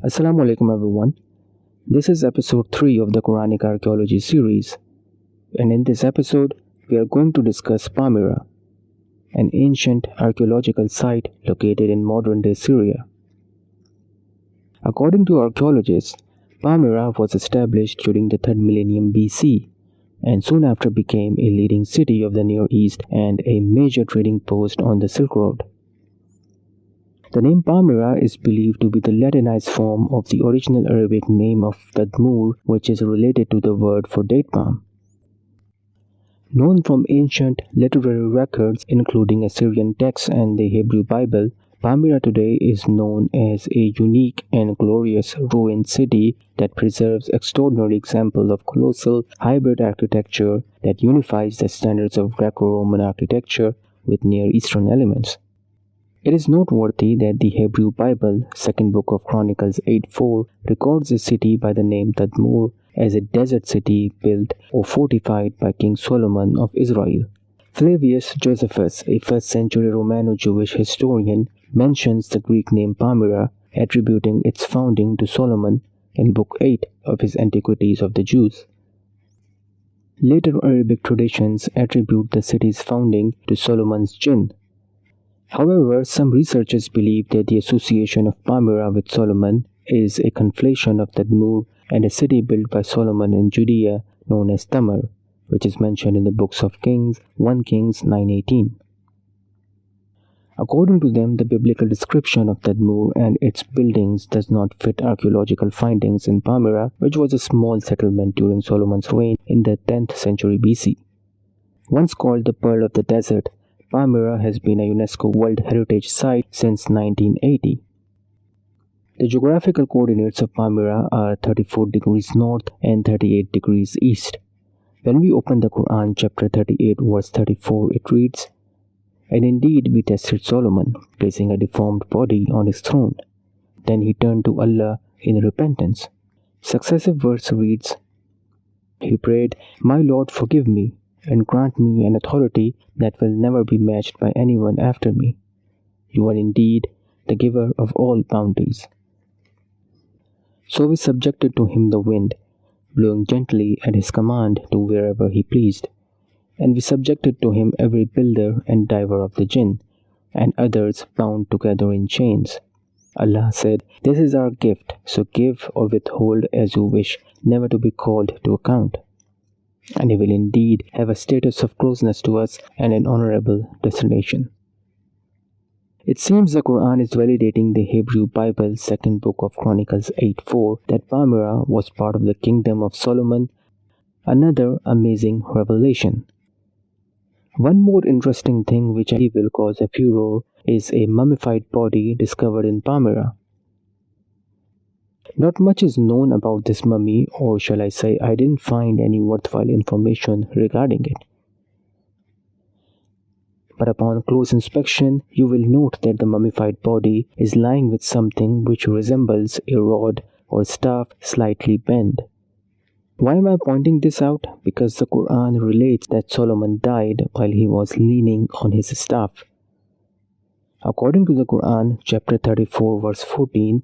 Assalamu alaikum everyone. This is episode 3 of the Quranic Archeology series, and in this episode we are going to discuss Palmyra, an ancient archaeological site located in modern-day Syria. According to archaeologists, Palmyra was established during the 3rd millennium BC and soon after became a leading city of the Near East and a major trading post on the Silk Road. The name Palmyra is believed to be the Latinized form of the original Arabic name of Tadmor, which is related to the word for date palm. Known from ancient literary records including Assyrian texts and the Hebrew Bible, Palmyra today is known as a unique and glorious ruined city that preserves extraordinary examples of colossal hybrid architecture that unifies the standards of Greco-Roman architecture with Near Eastern elements. It is noteworthy that the Hebrew Bible, second book of Chronicles 8:4, records the city by the name Tadmor as a desert city built or fortified by King Solomon of Israel. Flavius Josephus, a 1st century Romano-Jewish historian, mentions the Greek name Palmyra, attributing its founding to Solomon in Book 8 of his Antiquities of the Jews. Later Arabic traditions attribute the city's founding to Solomon's jinn. However, some researchers believe that the association of Palmyra with Solomon is a conflation of Tadmor and a city built by Solomon in Judea known as Tadmor, which is mentioned in the books of Kings, 1 Kings 9:18. According to them, the biblical description of Tadmor and its buildings does not fit archaeological findings in Palmyra, which was a small settlement during Solomon's reign in the 10th century BC. Once called the Pearl of the Desert, Palmyra has been a UNESCO World Heritage Site since 1980. The geographical coordinates of Palmyra are 34 degrees north and 38 degrees east. When we open the Quran, chapter 38, verse 34, it reads, "And indeed we tested Solomon, placing a deformed body on his throne. Then he turned to Allah in repentance." Successive verse reads, "He prayed, 'My Lord, forgive me, and grant me an authority that will never be matched by anyone after me. You are indeed the giver of all bounties.' So we subjected to him the wind, blowing gently at his command to wherever he pleased. And we subjected to him every builder and diver of the jinn, and others bound together in chains. Allah said, 'This is our gift, so give or withhold as you wish, never to be called to account. And he will indeed have a status of closeness to us and an honorable destination.'" It seems the Quran is validating the Hebrew Bible, second book of Chronicles 8:4, that Palmyra was part of the kingdom of Solomon, another amazing revelation. One more interesting thing which I believe will cause a furor is a mummified body discovered in Palmyra. Not much is known about this mummy, or shall I say, I didn't find any worthwhile information regarding it. But upon close inspection, you will note that the mummified body is lying with something which resembles a rod or staff slightly bent. Why am I pointing this out? Because the Quran relates that Solomon died while he was leaning on his staff. According to the Quran, chapter 34, verse 14,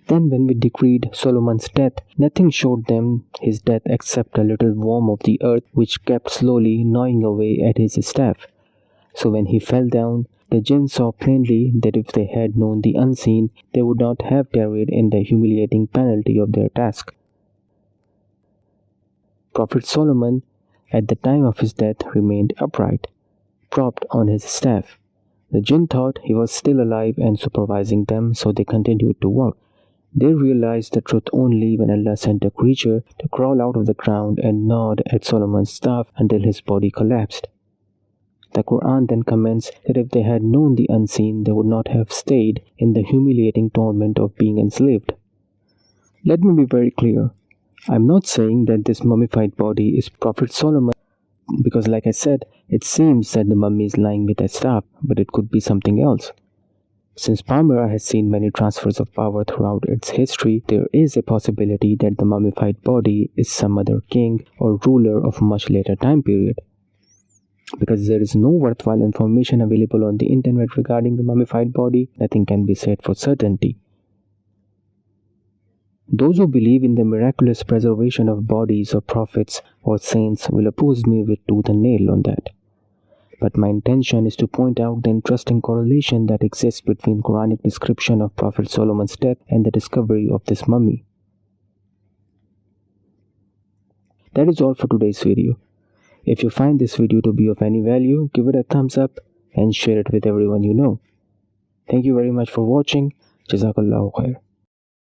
"Then when we decreed Solomon's death, nothing showed them his death except a little worm of the earth which kept slowly gnawing away at his staff. So when he fell down, the jinn saw plainly that if they had known the unseen, they would not have tarried in the humiliating penalty of their task." Prophet Solomon, at the time of his death, remained upright, propped on his staff. The jinn thought he was still alive and supervising them, so they continued to work. They realized the truth only when Allah sent a creature to crawl out of the ground and gnawed at Solomon's staff until his body collapsed. The Quran then comments that if they had known the unseen, they would not have stayed in the humiliating torment of being enslaved. Let me be very clear. I'm not saying that this mummified body is Prophet Solomon, because like I said, it seems that the mummy is lying with a staff, but it could be something else. Since Palmyra has seen many transfers of power throughout its history, there is a possibility that the mummified body is some other king or ruler of a much later time period. Because there is no worthwhile information available on the internet regarding the mummified body, nothing can be said for certainty. Those who believe in the miraculous preservation of bodies of prophets or saints will oppose me with tooth and nail on that. But my intention is to point out the interesting correlation that exists between Quranic description of Prophet Solomon's death and the discovery of this mummy. That is all for today's video. If you find this video to be of any value, give it a thumbs up and share it with everyone you know. Thank you very much for watching. Jazakallahu khair.